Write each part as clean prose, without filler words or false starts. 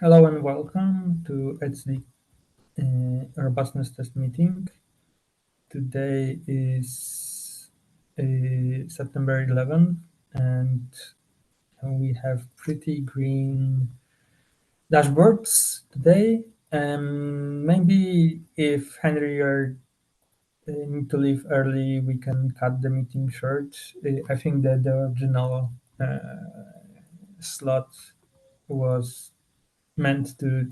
Hello and welcome to HD robustness test meeting. Today is September 11th, and we have pretty green dashboards today. Maybe if Henry you need to leave early, we can cut the meeting short. I think that the original slot was meant to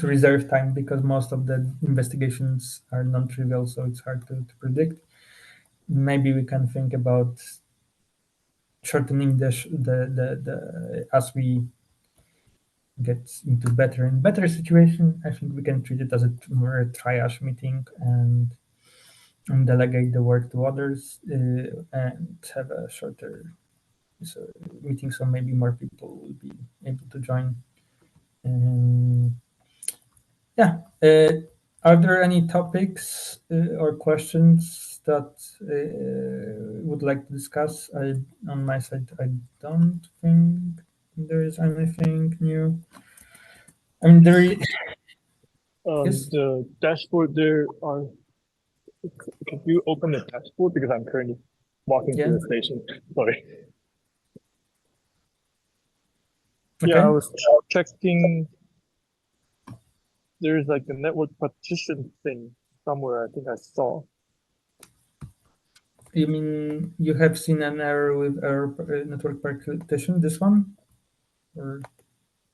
reserve time because most of the investigations are non-trivial, so it's hard to predict. Maybe we can think about shortening the as we get into better and better situation. I think we can treat it as a more triage meeting and delegate the work to others and have a shorter meeting, so maybe more people will be able to join. Yeah. Are there any topics or questions that would like to discuss? On my side, I don't think there is anything new. I mean, yes. The dashboard there are. Can you open the dashboard because I'm currently walking to Yeah. the station? Sorry. Okay. Yeah, I was checking. There's like a network partition thing somewhere. I think I saw. You mean you have seen an error with our network partition? This one, or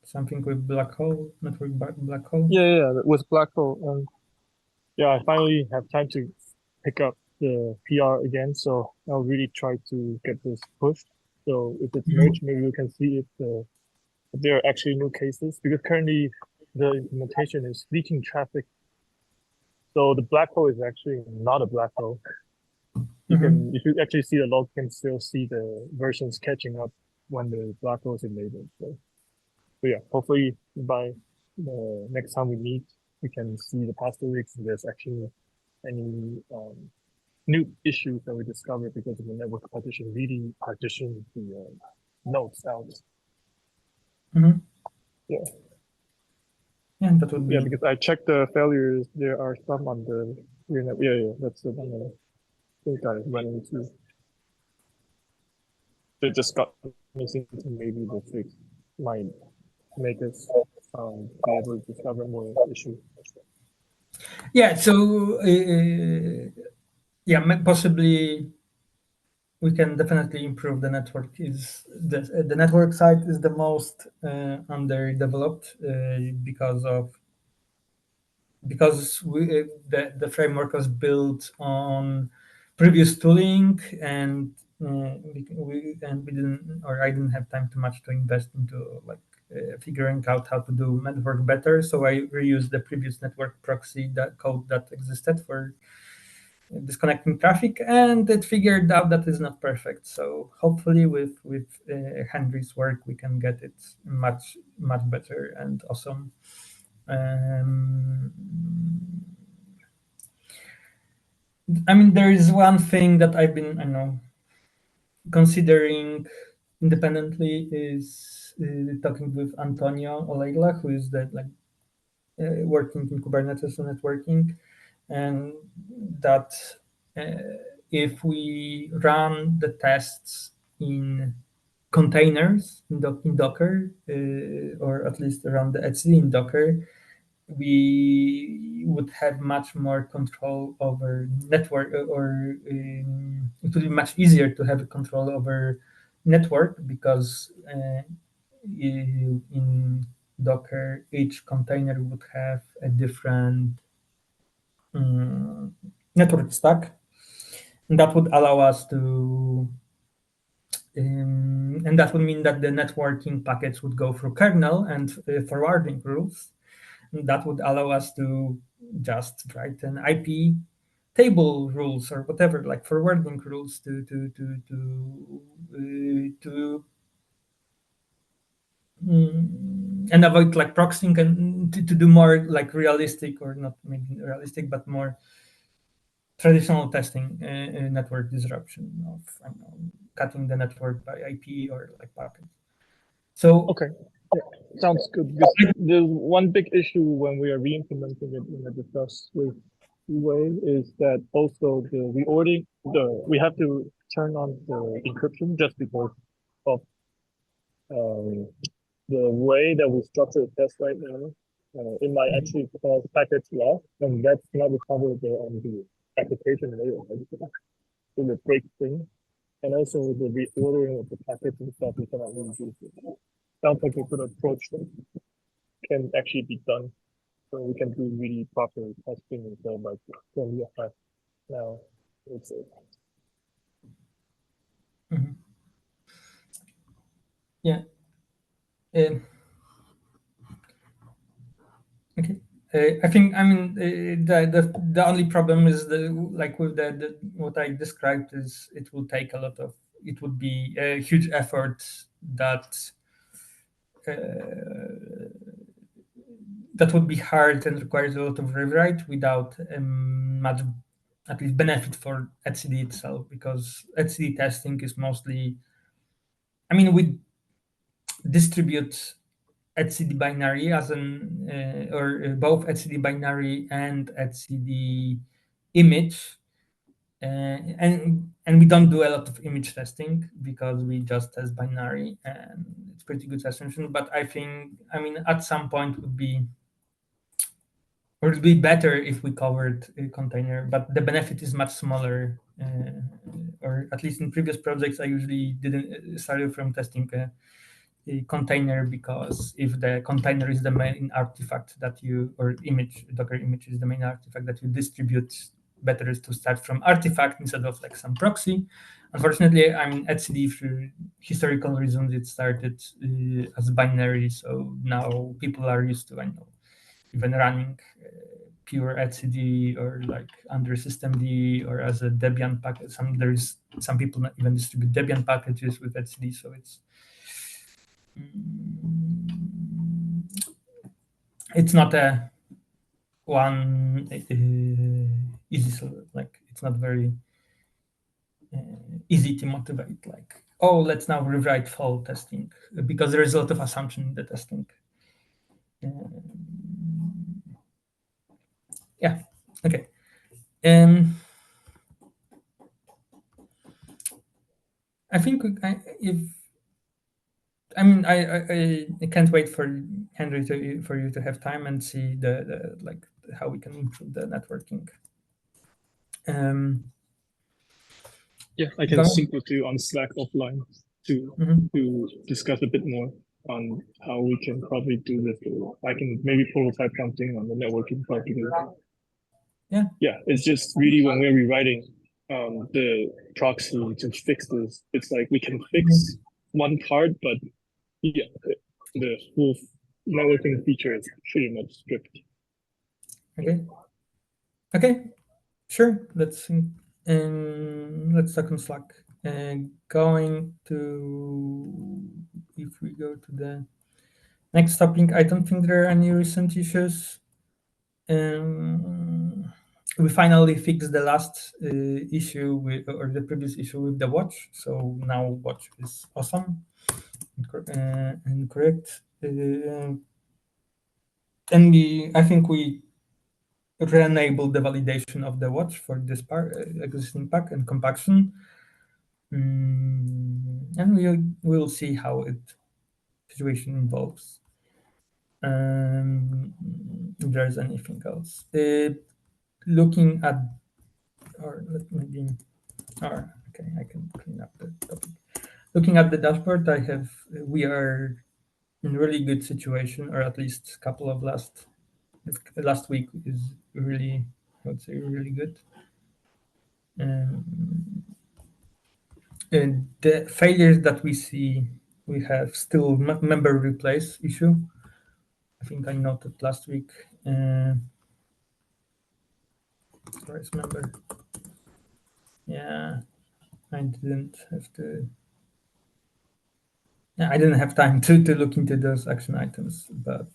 something with black hole network black hole? Yeah, with black hole. Yeah, I finally have time to pick up the PR again, so I'll really try to get this pushed. So if it's merged, maybe we can see if there are actually new cases, because currently the implementation is leaking traffic. So the black hole is actually not a black hole. If you actually see the log, you can still see the versions catching up when the black hole is enabled. So yeah, hopefully by the next time we meet, we can see the past 2 weeks if there's actually any new issues that we discovered because of the network partition really partitioned the nodes out. Mm-hmm. Yeah. Yeah, that would be. Yeah, because I checked the failures. There are some on the yeah, that's the one I think I went into. They just got missing, so maybe the fix might make us be able to discover more issues. Yeah. So yeah, possibly we can definitely improve the network. Is the network side is the most underdeveloped because the framework was built on previous tooling and we didn't, or I didn't have time too much to invest into like figuring out how to do network better. So I reused the previous network proxy that code that existed for disconnecting traffic, and it figured out that is not perfect. So hopefully with Henry's work we can get it much better and awesome. um, I mean, there is one thing that I've been, I know, considering independently is talking with Antonio Olegla, who is the working in Kubernetes and networking, and that if we run the tests in containers in Docker, or at least around the etcd in Docker, we would have much more control over network, or it would be much easier to have control over network because in Docker, each container would have a different network stack, and that would allow us to, and that would mean that the networking packets would go through kernel and forwarding rules. And that would allow us to just write an IP table rules or whatever, like forwarding rules and avoid like proxying and to do more like realistic, or not maybe realistic, but more traditional testing, network disruption of, I don't know, cutting the network by IP or like packets. So Okay. Yeah. Sounds good. Because there's one big issue when we are re-implementing it in a discuss with way is that also the reordering we have to turn on the encryption just because of um, the way that we structure the test right now. It might actually cause packets loss, and that's not recoverable on the application layer. Right? So the break thing, and also the reordering of the packets and stuff we cannot really do. Sounds like a good approach that can actually be done. So we can do really proper testing instead of like when we have now. It's Mhm. Yeah. Uh, okay. I think the only problem is the like with the what I described is it will take a lot of it would be a huge effort that that would be hard and requires a lot of rewrite without much at least benefit for etcd itself, because etcd testing is mostly, I mean, we distribute etcd binary as an or both etcd binary and etcd image, and we don't do a lot of image testing because we just test binary, and it's pretty good assumption. But I think, I mean, at some point would be, or it would be better if we covered a container, but the benefit is much smaller. Or at least in previous projects, I usually didn't started from testing a container, because if the container is the main artifact that you, or image, Docker image is the main artifact that you distribute, better is to start from artifact instead of like some proxy. Unfortunately, I mean, etcd for historical reasons it started as binary, so now people are used to, I know, even running pure etcd or like under systemd or as a Debian package. There's some people not even distribute Debian packages with etcd, so it's not a one easy like it's not very easy to motivate, like, oh, let's now rewrite full testing, because there is a lot of assumption in the testing. Yeah. Okay. I think if I mean, I can't wait for Henry for you to have time and see the like how we can improve the networking. Um, yeah, I can going. sync with you on Slack offline to Mhm. to discuss a bit more on how we can probably do this. I can maybe prototype something on the networking part because Yeah. yeah, it's just really when we're rewriting the proxy to fix this, it's like we can fix Mhm. one part, but yeah, the full networking feature is pretty much stripped. Okay. Okay. Sure. Let's talk on Slack. Going to, if we go to the next topic, I don't think there are any recent issues. We finally fixed the last issue with, or the previous issue with the watch. So now watch is awesome and correct. And I think we re-enabled the validation of the watch for this existing pack and compaction. And we'll see how it situation evolves. If there's anything else. Looking at, or maybe, or okay, I can clean up the topic. Looking at the dashboard, we are in really good situation, or at least a couple of last week is really, I would say, really good. Um, and the failures that we see, we have still member replace issue. I think I noted last week. Where is member? Yeah, I didn't have to. Yeah, I didn't have time to look into those action items, but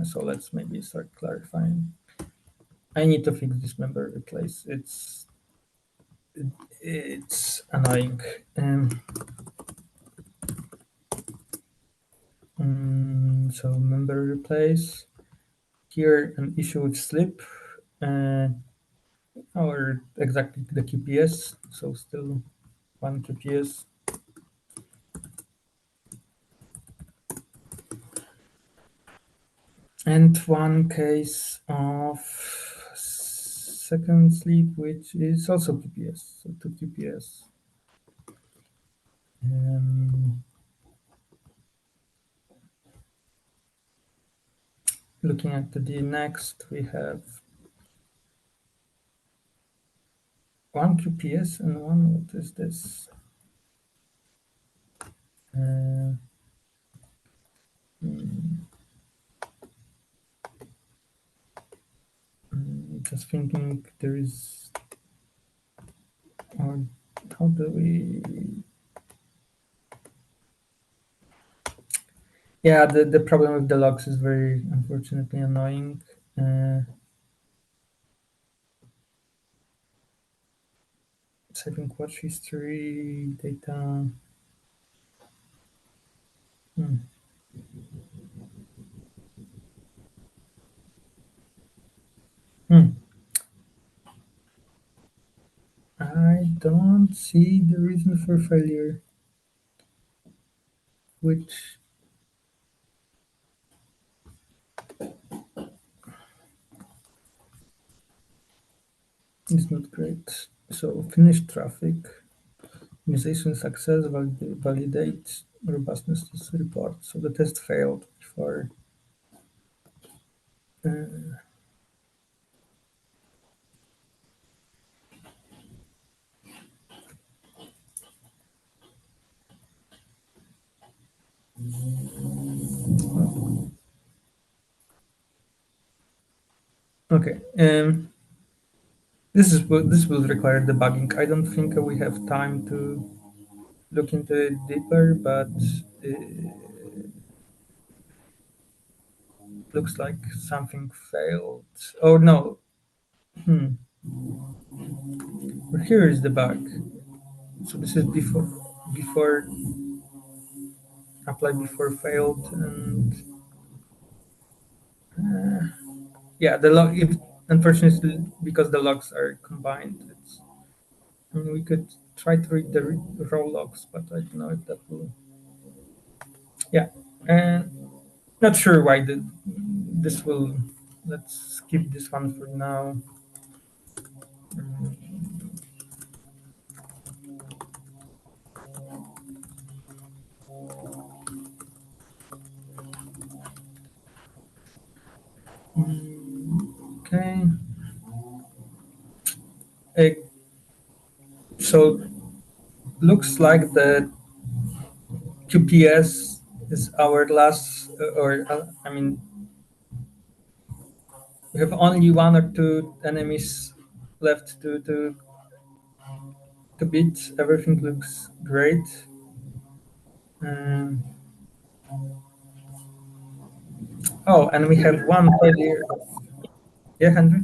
so let's maybe start clarifying. I need to fix this member replace. It's annoying. So member replace. Here an issue with slip, uh, or exactly the QPS. So still one QPS. And one case of second sleep, which is also QPS. So two QPS. Um, Looking at the next, we have one QPS and one. What is this? Uh, just thinking, there is. Or how do we? Yeah, the problem with the logs is very unfortunately annoying. Saving watch history data. Hmm. Hmm. I don't see the reason for failure, which is not great. So finish traffic, initiation success, validate robustness test report. So the test failed before. Uh, okay. This will require debugging. I don't think we have time to look into it deeper, but looks like something failed. Oh no. Hmm. Here is the bug. So this is before apply before failed, and yeah, the log. If unfortunately because the logs are combined, it's. I mean, we could try to read the raw logs, but I don't know if that will. Yeah, and not sure why this will. Let's skip this one for now. Okay. Uh, so looks like the QPS is our last, or I mean, we have only one or two enemies left to beat. Everything looks great. Um, oh, and we have one failure. Yeah, Henry.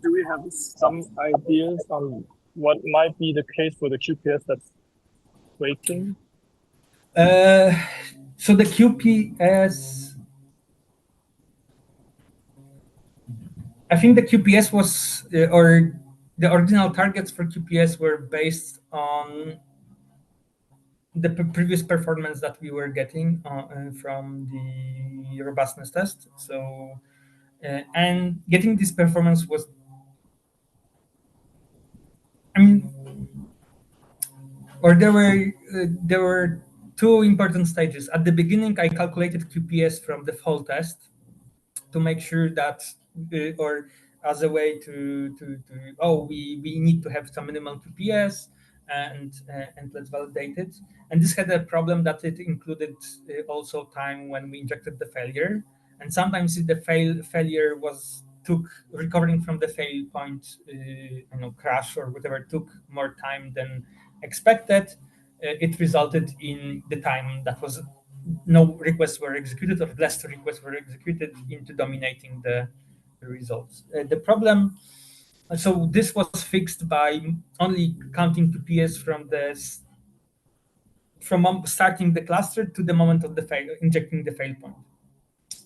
Do we have some ideas on what might be the case for the QPS that's waiting? Uh, so the QPS, I think the QPS was, or the original targets for QPS were based on the previous performance that we were getting from the robustness test. So, and getting this performance was, I mean, or there were two important stages. At the beginning, I calculated QPS from the fall test to make sure that, or as a way to oh, we need to have some minimum QPS, and let's validate it. And this had a problem that it included also time when we injected the failure, and sometimes if the failure was took recovering from the fail point, crash or whatever, took more time than expected. It resulted in the time that was no requests were executed or less requests were executed into dominating the results. The problem, so this was fixed by only counting QPS from starting the cluster to the moment of the fail, injecting the fail point.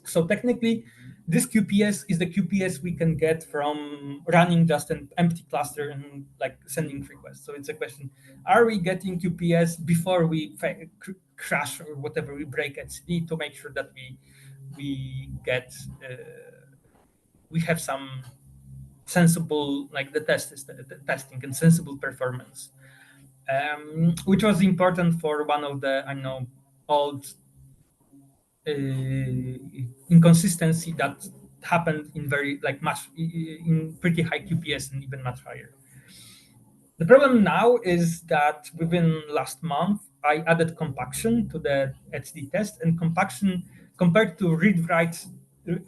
So technically, this QPS is the QPS we can get from running just an empty cluster and like sending requests. So it's a question: are we getting QPS before we crash or whatever, we break etcd, to make sure that we get we have some sensible, like the testing and sensible performance, which was important for one of the, I know, old inconsistency that happened in very like much in pretty high QPS and even much higher. The problem now is that within last month I added compaction to the etcd test, and compaction compared to read-write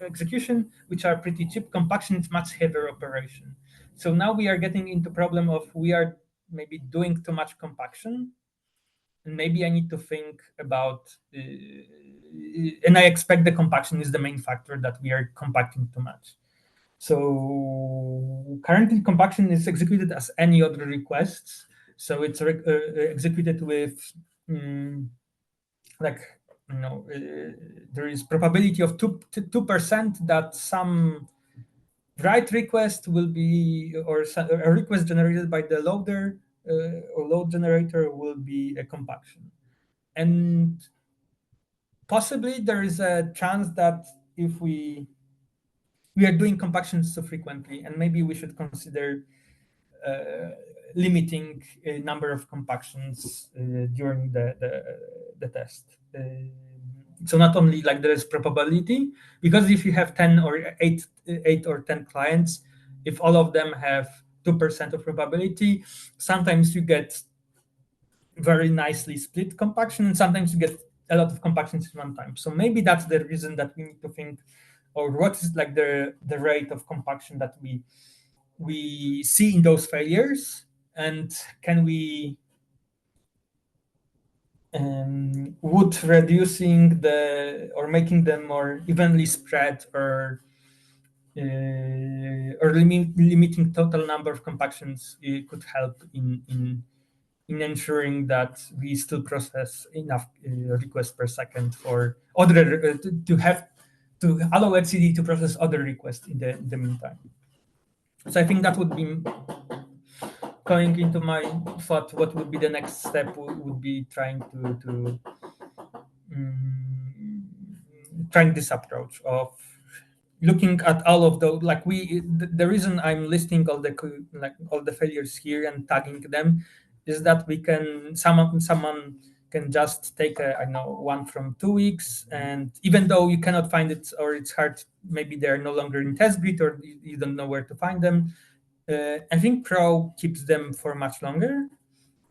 execution, which are pretty cheap, compaction is much heavier operation. So now we are getting into problem of we are maybe doing too much compaction, and maybe I need to think about, and I expect the compaction is the main factor that we are compacting too much. So currently compaction is executed as any other requests. So it's executed with like, there is probability of 2% that some write request will be, or a request generated by the loader or load generator will be a compaction. And possibly there is a chance that if we are doing compactions so frequently, and maybe we should consider limiting a number of compactions during the test. So not only like there is probability, because if you have 10 or 8 or 10 clients, if all of them have 2% of probability, sometimes you get very nicely split compaction, and sometimes you get a lot of compactions at one time. So maybe that's the reason that we need to think, or what is like the rate of compaction that we see in those failures, and can we would reducing the, or making them more evenly spread, or limiting total number of compactions could help in ensuring that we still process enough requests per second for other to have to allow etcd to process other requests in the meantime. So I think that would be going into my thought. What would be the next step? Would be trying to trying this approach of looking at all of those, like the reason I'm listing all the like all the failures here and tagging them is that we can, someone can just take a, I know, one from 2 weeks, and even though you cannot find it, or it's hard, maybe they're no longer in test grid, or you don't know where to find them, I think Pro keeps them for much longer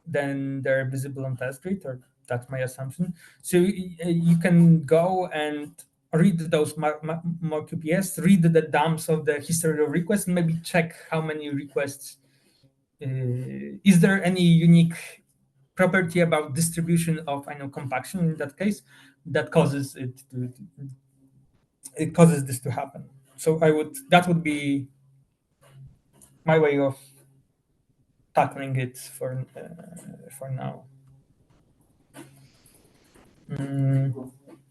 than they're visible on test grid, or that's my assumption. So you can go and read those more QPS, read the dumps of the history of requests, and maybe check how many requests. Is there any unique property about distribution of, I know, compaction in that case that causes it causes this to happen? So that would be my way of tackling it for now.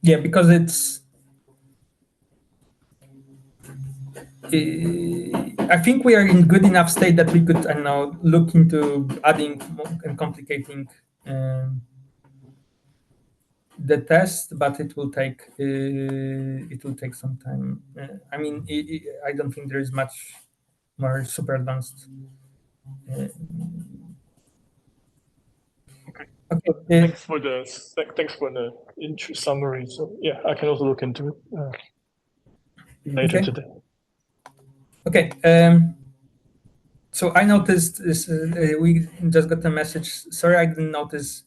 Yeah, because it's. I think we are in good enough state that we could, I don't know, look into adding and complicating the test, but it will take some time. I mean, I don't think there is much more super advanced. Okay. Okay. Thanks for the summary. So yeah, I can also look into it later Okay. today. Okay. So I noticed this. We just got a message. Sorry, I didn't notice.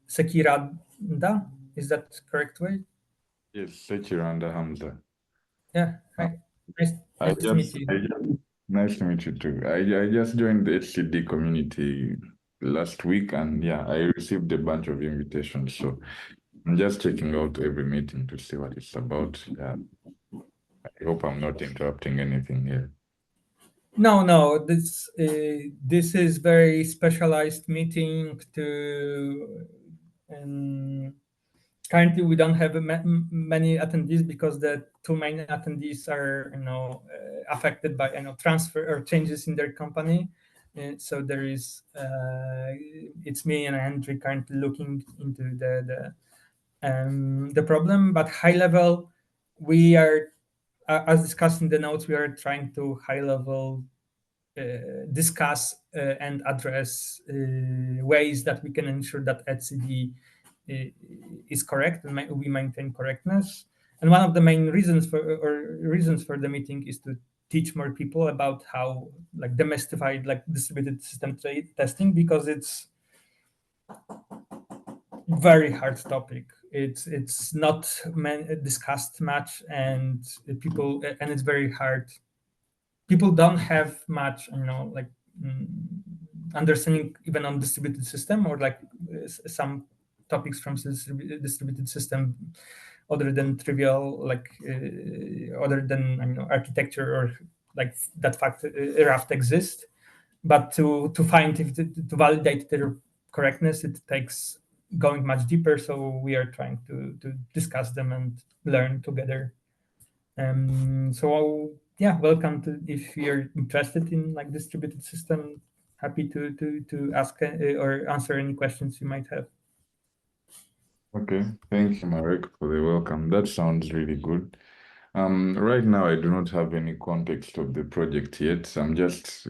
Sekiranda, is that correct way? Yes, Sekiranda Hamza. Yeah. Hi. Nice to meet you. Nice to meet you too. I just joined the HCD community last week, and yeah, I received a bunch of invitations. So I'm just checking out every meeting to see what it's about. Yeah. I hope I'm not interrupting anything here. No. This is very specialized meeting to currently we don't have many attendees because the two main attendees are affected by transfer or changes in their company. So there is it's me and Andrew currently looking into the problem, but high level we are as discussed in the notes, we are trying to high level discuss and address ways that we can ensure that etcd is correct and we maintain correctness. And one of the main reasons for the meeting is to teach more people about how demystified distributed system testing, because it's very hard topic. It's not discussed much, and it's very hard. People don't have much understanding even on distributed system, or some topics from distributed system other than trivial, other than architecture, or that fact Raft exists. But to find to validate their correctness, it takes going much deeper. So we are trying to discuss them and learn together. So yeah, welcome to, if you're interested in distributed system, happy to ask or answer any questions you might have. Okay, thank you, Marek, for the welcome. That sounds really good. Right now, I do not have any context of the project yet. I'm just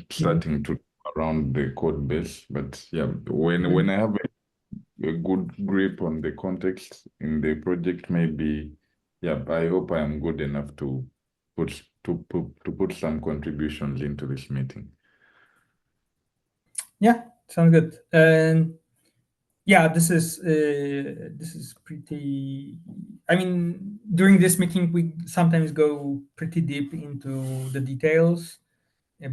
starting to around the code base. But yeah, when I have a good grip on the context in the project, maybe, yeah, I hope I am good enough to put some contributions into this meeting. Yeah, sounds good. And yeah, this is pretty. I mean, during this meeting, we sometimes go pretty deep into the details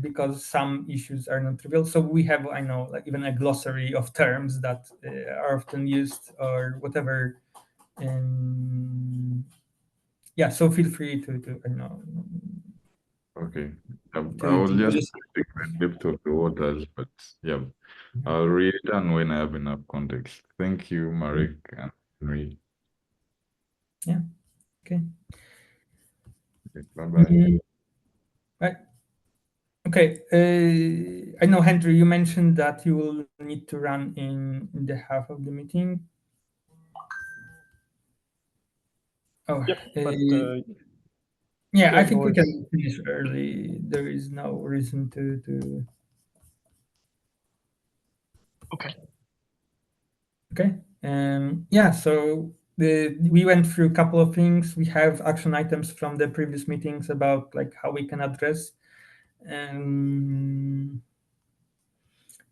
because some issues are not trivial. So we have, I know, even a glossary of terms that are often used or whatever. And yeah, so feel free to Okay, I will just take the depth of the waters, but yeah, I'll read it down when I have enough context. Thank you, Marek and Henry. Yeah. Okay. Bye-bye. Right. Okay. I know, Henry, you mentioned that you will need to run in the half of the meeting. Oh, Yep, but yeah, I think no we worries. can finish early. There is no reason to. Okay. Okay. Yeah. So we went through a couple of things. We have action items from the previous meetings about how we can address.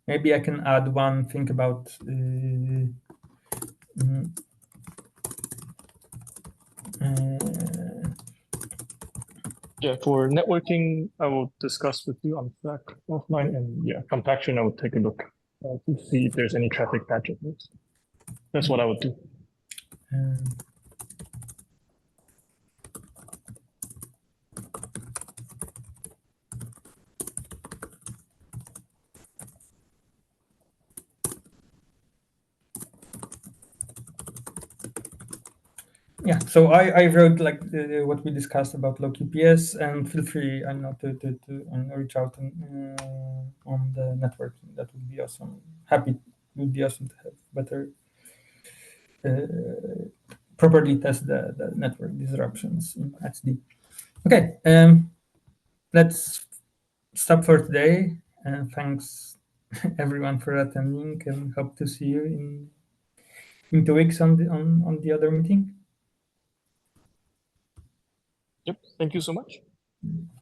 Maybe I can add one thing about. Yeah, for networking, I will discuss with you on Slack offline, and yeah, compaction, I will take a look to see if there's any traffic patches. That's what I would do. Yeah, so I wrote what we discussed about low QPS, and feel free to reach out on the networking. That would be awesome. It would be awesome to have better properly test the network disruptions in HD. Okay, let's stop for today. And thanks everyone for attending, and hope to see you in 2 weeks on the other meeting. Yep, thank you so much.